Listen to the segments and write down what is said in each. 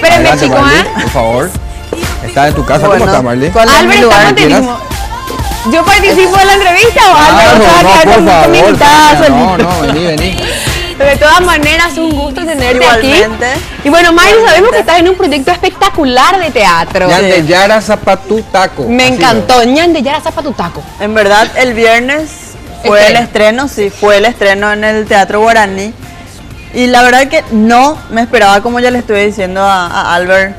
Espérenme, Adelante, chicos, Marley, ¿eh? por favor. Está en tu casa, ¿cómo está, Marley? ¿Cuál es mi Albert, lugar? ¿estamos teniendo- ¿Yo participo en la entrevista o Albert Claro, se va a quedar por con mi favor, invitada Tania, solita? no, vení. De todas maneras, un gusto tenerte Igualmente. aquí. Y bueno, Miley, sabemos que estás en un proyecto espectacular de teatro. Ñande Yara Zapatú Taco. Me Así encantó. Ñande Yara Zapatutaco. En verdad, el viernes fue Estreno. el estreno, sí, fue el estreno en el Teatro Guaraní. Y la verdad que no me esperaba, como ya le estuve diciendo a Albert,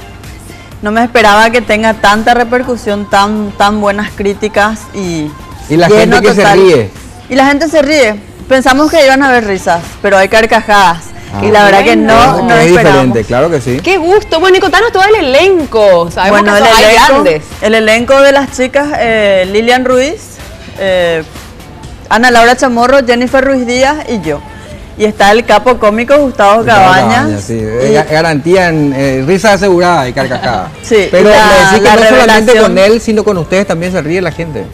no me esperaba que tenga tanta repercusión, tan buenas críticas y la lleno gente que se total. ríe. Y la gente se ríe. Pensamos que iban a haber risas, pero hay carcajadas. Y la verdad que no es esperábamos. diferente, claro que sí. Qué gusto. Bueno, y contanos todo el elenco. Sabemos Bueno, que hay grandes. el elenco de las chicas, Lilian Ruiz, Ana Laura Chamorro, Jennifer Ruiz Díaz y yo. Y está el capo cómico Gustavo Cabañas. Sí. y- Garantía en risa asegurada y carcajada. Sí, Pero la- me decís que la no solamente revelación- con él, sino con ustedes también se ríe la gente.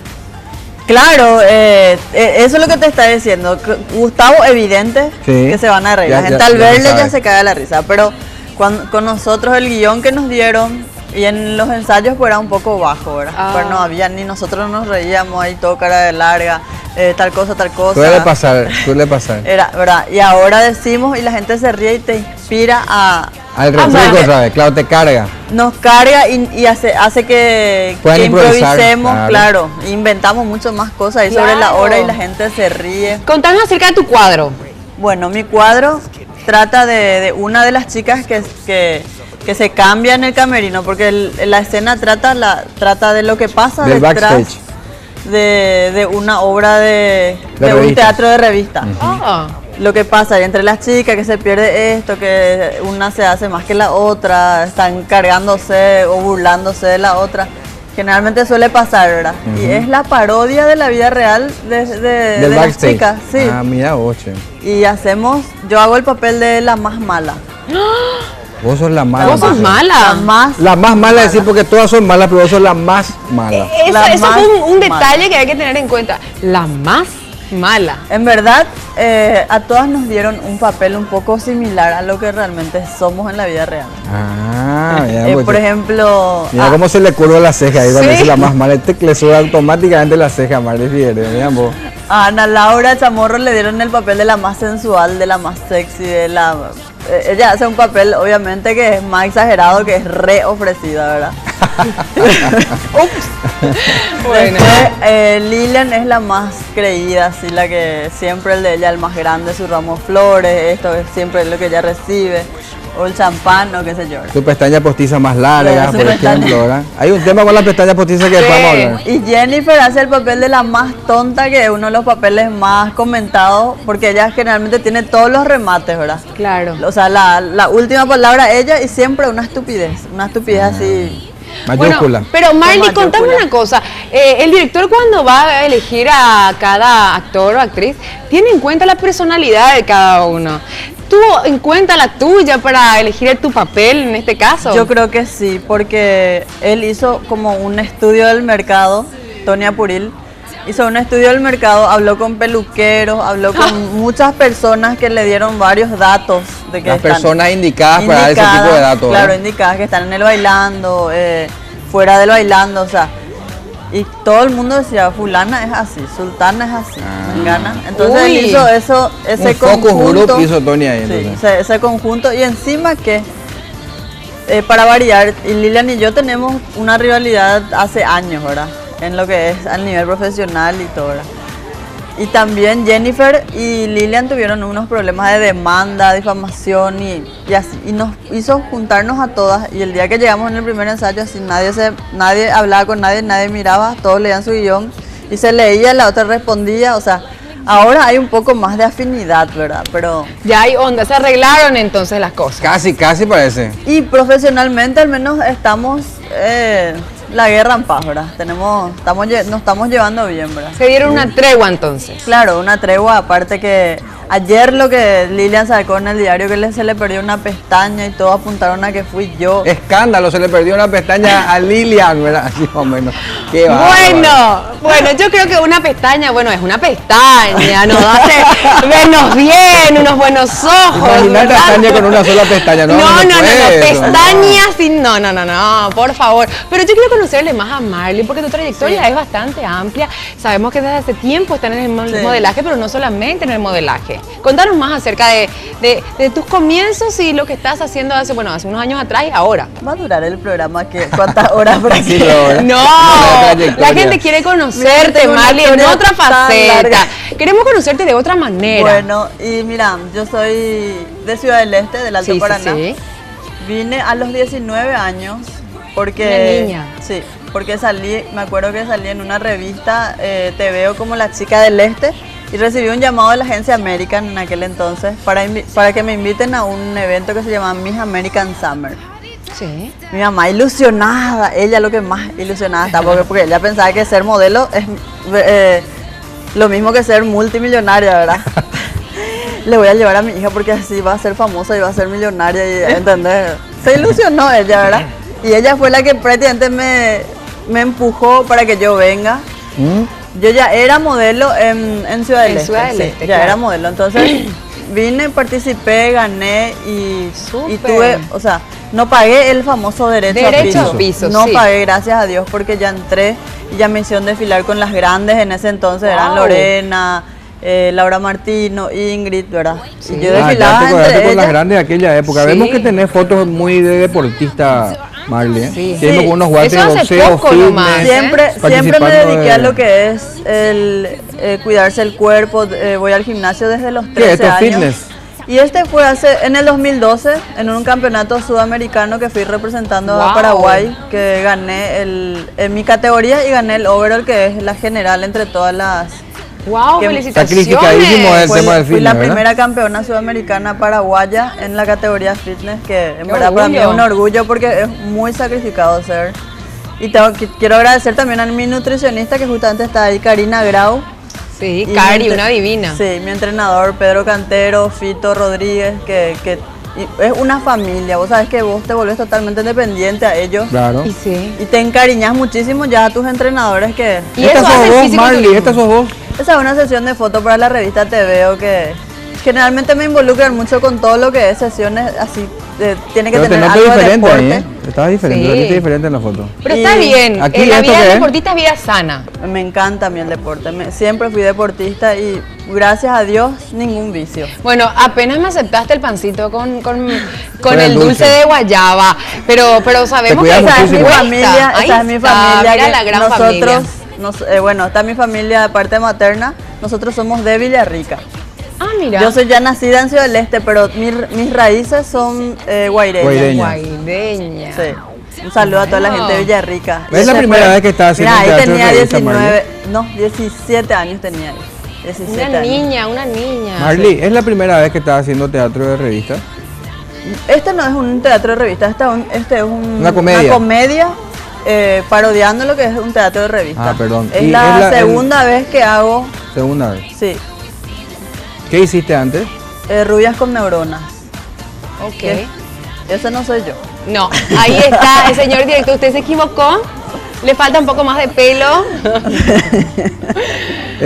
Claro, eso es lo que te está diciendo. Gustavo, evidente Sí. que se van a reír. Ya- La gente ya- al ya se verle sabe. ya se cae de la risa. Pero con nosotros el guión que nos dieron y en los ensayos pues era un poco bajo, ¿verdad? Ah. Pero no había, ni nosotros nos reíamos ahí todo cara de larga, tal cosa. Suele pasar. Era, ¿verdad? Y ahora decimos y la gente se ríe y te inspira Al Ah, reflejo, bueno. ¿sabes? Claro, te carga. nos carga y hace que Puedan improvisar, improvisemos, claro. claro. Inventamos mucho más cosas ahí sobre la Claro. hora y la gente se ríe. Contanos acerca de tu cuadro. Bueno, mi cuadro trata de una de las chicas que se cambia en el camerino, porque la escena trata de lo que pasa Del detrás backstage. de una obra de un revistas. teatro de revista. Ah. Lo que pasa ahí entre las chicas, que se pierde esto, que una se hace más que la otra, están cargándose o burlándose de la otra. Generalmente suele pasar, ¿verdad? Y es la parodia de la vida real Del de las backstage. chicas, sí. Ah, mira, oche. Y yo hago el papel de la más mala. Vos sos la mala. ¿Vos sos entonces. mala? La más La más mala, decir porque todas son malas, pero vos sos la más mala. La Eso más fue un mala. detalle que hay que tener en cuenta. La más mala. En verdad, a todas nos dieron un papel un poco similar a lo que realmente somos en la vida real. Ah, mira, Por ejemplo, mira cómo se le curva la ceja ahí cuando Sí. dice la más mala. Este le sube automáticamente la ceja, Marley Figueroa. Mira vos. a Ana Laura Chamorro le dieron el papel de la más sensual, de la más sexy, ella hace un papel obviamente que es más exagerado, que es re ofrecida, ¿verdad? Bueno. Después, Lilian es la más creída, así la que siempre el de ella, el más grande, su ramo de flores, esto es siempre lo que ella recibe, o el champán, o qué sé yo. Tu pestaña postiza más larga, Su por pestaña. ejemplo, ¿verdad? Hay un tema con la pestaña postiza que después vamos a hablar. Y Jennifer hace el papel de la más tonta, que es uno de los papeles más comentados, porque ella generalmente tiene todos los remates, ¿verdad? Claro. O sea, la última palabra ella y siempre una estupidez así. Mayúscula. Bueno, pero Marley, Con contame mayúscula. una cosa. El director cuando va a elegir a cada actor o actriz, tiene en cuenta la personalidad de cada uno. ¿Tuvo en cuenta la tuya para elegir tu papel en este caso? Yo creo que sí, porque él hizo como un estudio del mercado, Tony Apuril, hizo un estudio del mercado, habló con peluqueros, habló con muchas personas que le dieron varios datos de que Las están personas indicadas para ese indicadas, tipo de datos. claro, ¿eh? indicadas que están en el bailando, fuera del bailando, o sea, y todo el mundo decía, fulana es así, sultana es así, mengana. Entonces Uy. él hizo ese Un focus conjunto, group hizo Tony ahí, sí, entonces. ese conjunto, y encima que para variar, y Lilian y yo tenemos una rivalidad hace años, ¿verdad? En lo que es al nivel profesional y todo, ¿verdad? Y también Jennifer y Lilian tuvieron unos problemas de demanda, difamación y así. Y nos hizo juntarnos a todas. Y el día que llegamos en el primer ensayo, así nadie hablaba con nadie, nadie miraba, todos leían su guión y se leía, la otra respondía. O sea, ahora hay un poco más de afinidad, ¿verdad? Pero Ya hay onda, se arreglaron entonces las cosas. Casi parece. y profesionalmente al menos estamos la guerra en paz, ¿verdad? Nos estamos llevando bien, ¿verdad? Se dieron una tregua entonces. Claro, una tregua, aparte que ayer lo que Lilian sacó en el diario que se le perdió una pestaña y todos apuntaron a que fui yo. Escándalo, se le perdió una pestaña a Lilian, ¿verdad? Así más o menos. Qué Bueno, yo creo que una pestaña, bueno, es una pestaña, nos hace vernos bien, unos buenos ojos. Imaginar ¿verdad? pestaña con una sola pestaña, no. No, puedo. pestañas sin, no, por favor. Pero yo quiero conocerle más a Marley, porque tu trayectoria es bastante amplia. Sabemos que desde hace tiempo están en el modelaje, pero no solamente en el modelaje. Contanos más acerca de tus comienzos y lo que estás haciendo hace unos años atrás y ahora. Va a durar el programa, ¿cuántas horas por aquí? Sí, pero, No, la gente quiere conocerte, Marley, en otra faceta. Queremos conocerte de otra manera. Bueno, y mira, yo soy de Ciudad del Este, del Alto Paraná. Sí. Vine a los 19 años porque... Una niña. Sí, porque me acuerdo que salí en una revista, Te Veo como la chica del Este, y recibí un llamado de la agencia American en aquel entonces para que me inviten a un evento que se llama Miss American Summer. Sí. Mi mamá ilusionada, ella lo que más ilusionada está, porque ella pensaba que ser modelo es lo mismo que ser multimillonaria, ¿verdad? Le voy a llevar a mi hija porque así va a ser famosa y va a ser millonaria, y, ¿entendés? Se ilusionó ella, ¿verdad? Y ella fue la que prácticamente me empujó para que yo venga. Yo ya era modelo en Ciudad del Este. Ciudad del Este, ya era modelo, entonces vine, participé, gané y tuve, o sea, no pagué el famoso derecho a piso. No pagué, gracias a Dios, porque ya entré y ya me hicieron desfilar con las grandes en ese entonces, eran Lorena, Laura Martino, Ingrid, ¿verdad? Sí. Y yo desfilaba con las grandes de aquella época. Vemos que tenés fotos muy de deportista, Marley. Sí. Con unos guantes de boxeo, fitness, Siempre me dediqué a lo que es cuidarse el cuerpo. Voy al gimnasio desde los 13 años. Fitness. Y este fue en el 2012, en un campeonato sudamericano que fui representando a Paraguay, que gané en mi categoría y gané el overall, que es la general entre todas las... ¡Wow! ¡Felicitaciones! Sacrificadísimo el tema del fitness, fui la primera campeona sudamericana paraguaya en la categoría fitness, que en verdad orgullo. para mí es un orgullo porque es muy sacrificado ser. Y quiero agradecer también a mi nutricionista, que justamente está ahí, Karina Grau. Sí, Cari, una divina. Sí, mi entrenador, Pedro Cantero, Fito Rodríguez, que es una familia. Vos sabés que vos te volvés totalmente dependiente a ellos. Claro. Y te encariñas muchísimo ya a tus entrenadores que... Y esta sos vos, Marley, esta sos vos. Esa es una sesión de fotos para la revista Te Veo, que generalmente me involucran mucho con todo lo que es sesiones así. Tiene que tener algo de deporte. Ahí, Estás diferente, sí. Diferente en la foto. Pero está bien, aquí la vida del deportista es vida sana. Me encanta a mí el deporte, siempre fui deportista y gracias a Dios ningún vicio. Bueno, apenas me aceptaste el pancito con el dulce de guayaba, pero sabemos que esa es mi familia, esa es mi familia. Mira la gran nosotros, bueno, está mi familia de parte materna, nosotros somos de Villarrica. Ah, mira. Yo soy ya nacida en Ciudad del Este, pero mis raíces son guaireñas. Sí. Un saludo a toda la gente de Villarrica. ¿Es la primera vez que estás haciendo teatro? Ahí tenía de 17 años tenía ahí. 17 una años. niña. Marley, ¿es la primera vez que estás haciendo teatro de revista? Este no es un teatro de revista, este es una comedia parodiando lo que es un teatro de revista. Ah, perdón. Es la segunda vez que hago. ¿Segunda vez? Sí. ¿Qué hiciste antes? Rubias con neuronas. Ok. Ese no soy yo. No, ahí está el señor director, usted se equivocó. Le falta un poco más de pelo.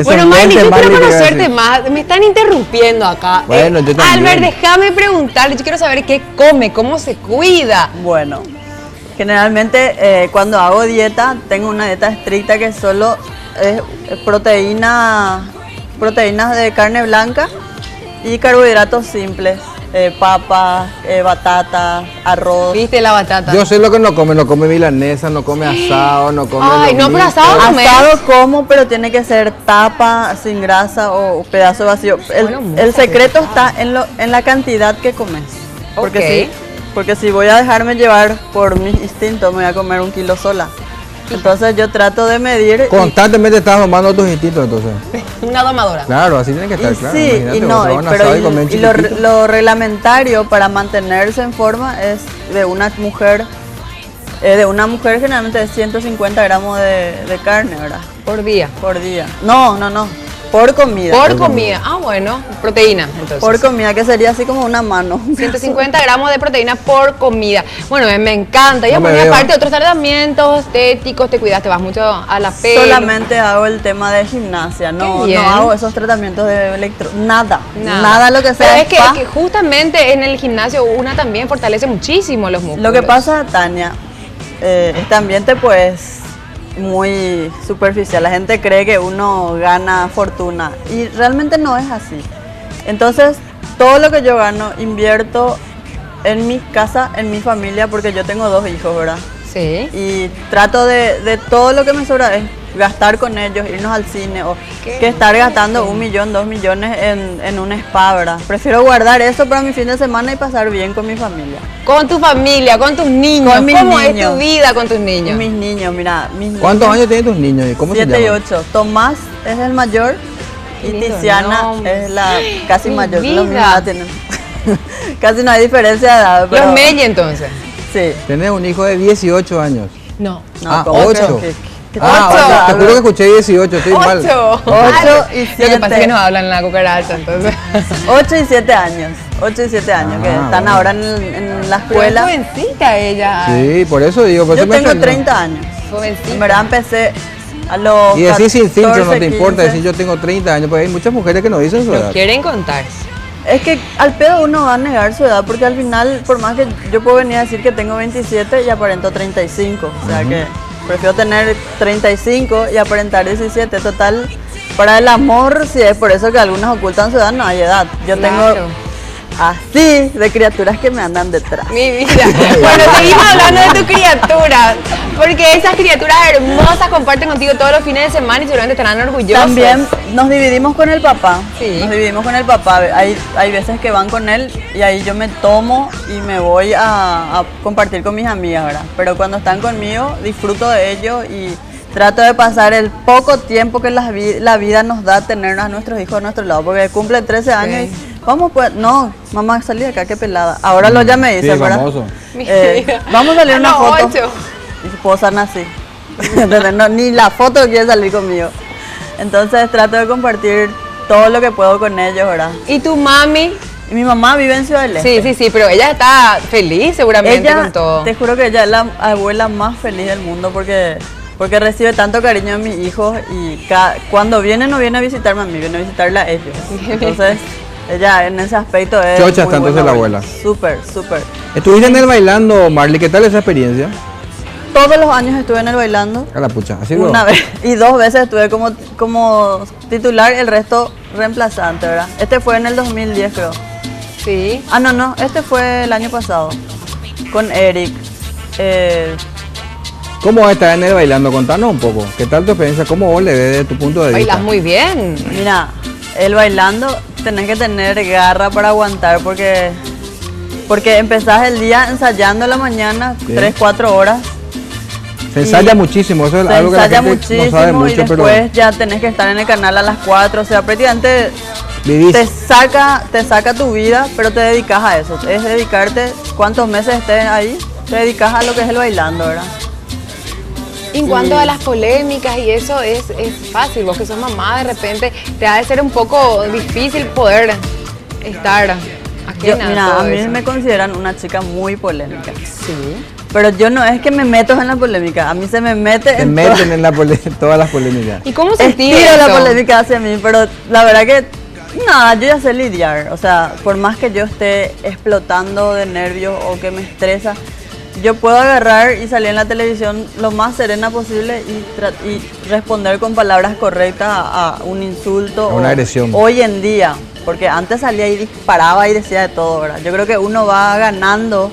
Bueno, Marley, yo quiero conocerte más. Me están interrumpiendo acá. Bueno, yo también. Albert, déjame preguntarle. Yo quiero saber qué come, cómo se cuida. Bueno, generalmente cuando hago dieta, tengo una dieta estricta que solo es proteínas de carne blanca y carbohidratos simples. Papas, batata, arroz. ¿Viste la batata? Yo sé lo que no come milanesa, no come asado, no come... Ay, no, pero asado comes. Asado como, pero tiene que ser tapa, sin grasa o pedazo vacío. El secreto está en la cantidad que comes. Porque si voy a dejarme llevar por mis instintos, me voy a comer 1 kilo sola. Entonces yo trato de medir. Constantemente estás domando tus instintos, entonces. Una domadora. Claro, así tiene que estar, claro. Sí, lo reglamentario para mantenerse en forma es de una mujer De una mujer generalmente es 150 gramos de carne, ¿verdad? Por día. Por día. No, por comida. Por comida. Ah, bueno, proteína, entonces. Por comida, que sería así como una mano. 150 gramos de proteína por comida. Bueno, me encanta. Y No me aparte, veo. aparte de otros tratamientos estéticos, te cuidas, te vas mucho a la pelo. Solamente hago el tema de gimnasia, no Qué bien. hago esos tratamientos de nada lo que sea. Pero es spa. que justamente en el gimnasio una también fortalece muchísimo los músculos. Lo que pasa, Tania, este ambiente pues muy superficial. La gente cree que uno gana fortuna y realmente no es así. Entonces, todo lo que yo gano invierto en mi casa, en mi familia, porque yo tengo 2 hijos, ¿verdad? Sí. Y trato de todo lo que me sobra es gastar con ellos, irnos al cine o Qué que estar gastando 1 millón, 2 millones en un spa, ¿verdad? Prefiero guardar eso para mi fin de semana y pasar bien con mi familia. Con tu familia, con tus niños. Con mis ¿Cómo es niños. tu vida con tus niños? Mis niños, mira, mis niños. ¿Cuántos años tienen tus niños y cómo se 7 y llaman? 8. Tomás es el mayor Qué y lindo Tiziana nombre. es la casi Mi mayor. vida. Lo mismo edad tienen. Casi no hay diferencia de edad, pero Los Melli, entonces. sí. Tenés un hijo de 18 años. No. No, Ah, ¿cómo? 8. ¿Qué Ah, Ocho. te juro que escuché 18, estoy mal. 8. 8 y Lo que pasa es 7. que nos hablan en la cucaracha, entonces. 8 y 7 años. 8 y 7 años, que Ah, están bueno. ahora en la Pero es escuela. jovencita ella. Sí, por eso digo. Por Yo eso me tengo extrañó. 30 años. Jovencita. En verdad empecé a los Y decir sin filtro, no 14, te importa 15. decir yo tengo 30 años, porque hay muchas mujeres que no dicen su No edad. quieren contar. Es que al pedo uno va a negar su edad porque al final, por más que yo puedo venir a decir que tengo 27 y aparento 35. O sea que prefiero tener 35 y aparentar 17. Total, para el amor, si es por eso que algunas ocultan su edad, no hay edad. Yo Claro. tengo así de criaturas que me andan detrás. Mi vida. Bueno, seguimos hablando de tu criatura. Porque esas criaturas hermosas comparten contigo todos los fines de semana y seguramente estarán orgullosos. También nos dividimos con el papá. Sí. Nos dividimos con el papá. Hay veces que van con él y ahí yo me tomo y me voy a compartir con mis amigas, ¿verdad? Pero cuando están conmigo disfruto de ellos y trato de pasar el poco tiempo que la vida nos da tener a nuestros hijos a nuestro lado. Porque cumplen 13 años y vamos pues, no, mamá, salí de acá, qué pelada. Ahora lo ya me Sí, dicen, ¿verdad? famoso. Mi vida. Vamos a salir A una los foto. 8. Y posan así. Entonces, no, ni la foto quiere salir conmigo. Entonces trato de compartir todo lo que puedo con ellos, ¿verdad? ¿Y tu mami? Y mi mamá vive en Ciudad del Este. Sí, pero ella está feliz seguramente Ella, con todo. te juro que ella es la abuela más feliz del mundo porque recibe tanto cariño de mis hijos y cuando viene no viene a visitarme a mí, viene a visitarla a ellos. Entonces, ella en ese aspecto es Chocha muy está entonces buena la abuela. Súper, súper. Estuviste en el bailando, Marley, ¿qué tal esa experiencia? Todos los años estuve en el bailando. A la pucha, así lo. Una vez y 2 veces estuve como titular, el resto reemplazante, ¿verdad? Este fue en el 2010, creo. Sí. Ah, no, este fue el año pasado, con Eric. ¿Cómo está en el bailando? Contanos un poco. ¿Qué tal tu experiencia? ¿Cómo vos le ves desde tu punto de vista? Bailas muy bien. Mira, el bailando tenés que tener garra para aguantar porque empezás el día ensayando en la mañana, Bien. 3-4 horas. Se ensaya y muchísimo, eso es Se algo que la ensaya gente muchísimo no sabe y mucho, después pero ya tenés que estar en el canal a las 4, o sea, prácticamente vivís. te saca tu vida, pero te dedicas a eso. Es dedicarte, cuántos meses estés ahí, te dedicas a lo que es el bailando, ¿verdad? En cuanto a las polémicas y eso es fácil, vos que sos mamá, de repente te ha de ser un poco difícil poder estar ajena Mira, todo a mí eso. me consideran una chica muy polémica. Sí. Pero yo no es que me meto en la polémica, a mí se me mete Te en meten en todas las polémicas. ¿Y cómo sentís estiro la eso? polémica hacia mí, pero la verdad que nada, yo ya sé lidiar. O sea, por más que yo esté explotando de nervios o que me estresa, yo puedo agarrar y salir en la televisión lo más serena posible y responder con palabras correctas a un insulto. A una o- agresión. Hoy en día, porque antes salía y disparaba y decía de todo, ¿verdad? Yo creo que uno va ganando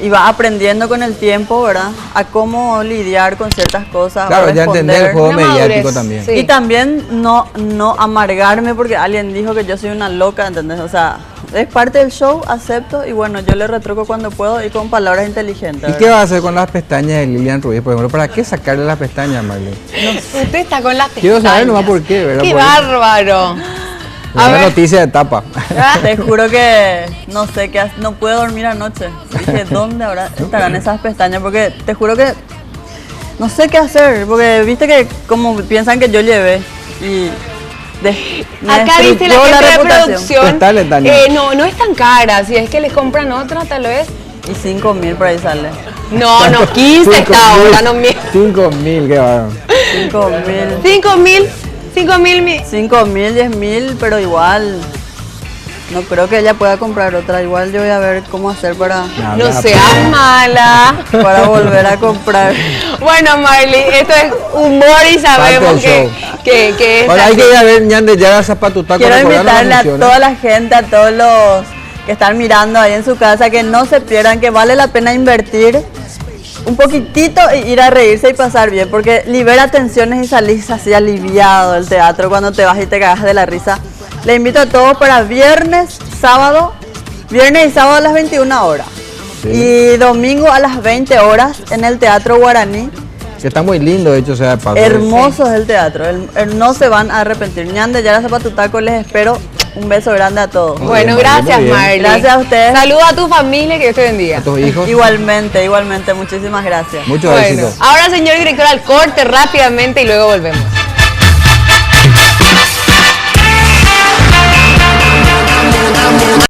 y va aprendiendo con el tiempo, ¿verdad? A cómo lidiar con ciertas cosas. Claro, o ya entender el responder. juego Una mediático madurez, también. sí. Y también no amargarme porque alguien dijo que yo soy una loca, ¿entendés? O sea, es parte del show, acepto y bueno, yo le retruco cuando puedo y con palabras inteligentes. ¿Y qué vas a hacer con las pestañas de Lilian Ruiz, por ejemplo? ¿Para qué sacarle las pestañas, Marley? Usted está con las Quiero saber pestañas. nomás por qué, ¿verdad? ¡Qué Por eso. bárbaro! A Una ver. noticia de tapa. Te juro que no sé qué no pude dormir anoche. Dije, ¿dónde estarán esas pestañas? Porque te juro que no sé qué hacer. Porque viste que como piensan que yo llevé y me Acá dice la destruyó gente de reputación. producción. Prestale, Tania. No es tan cara. Si es que les compran otra, tal vez. Y 5.000 por ahí sale. No, 15 está ahora, no miento. 5.000, qué bárbaro. 5.000. 5.000. 5.000. 5.000, 10.000, pero igual. No creo que ella pueda comprar otra. Igual yo voy a ver cómo hacer para No seas mala. volver a comprar. Bueno, Marley, esto es humor y sabemos Parte del que es Ahora hay así. que ir a ver Ñan de Yara Zapatutaco. Quiero recordar las invitarle a funciones. toda la gente, a todos los que están mirando ahí en su casa, que no se pierdan, que vale la pena invertir un poquitito e ir a reírse y pasar bien, porque libera tensiones y salís así aliviado del teatro cuando te vas y te cagas de la risa. Le invito a todos para viernes y sábado a las 21 horas. Sí. Y domingo a las 20 horas en el Teatro Guaraní. Que está muy lindo, de hecho, o sea, de paso. Hermoso es el teatro, no se van a arrepentir. Ñan de Yara Zapatutaco, les espero. Un beso grande a todos. Muy Bueno, bien, Marley, gracias, muy bien. Marley. Gracias a ustedes. Saluda a tu familia, que Dios te bendiga. A tus hijos. Igualmente, muchísimas gracias. Mucho Bueno, éxito. ahora, señor director, al corte rápidamente y luego volvemos.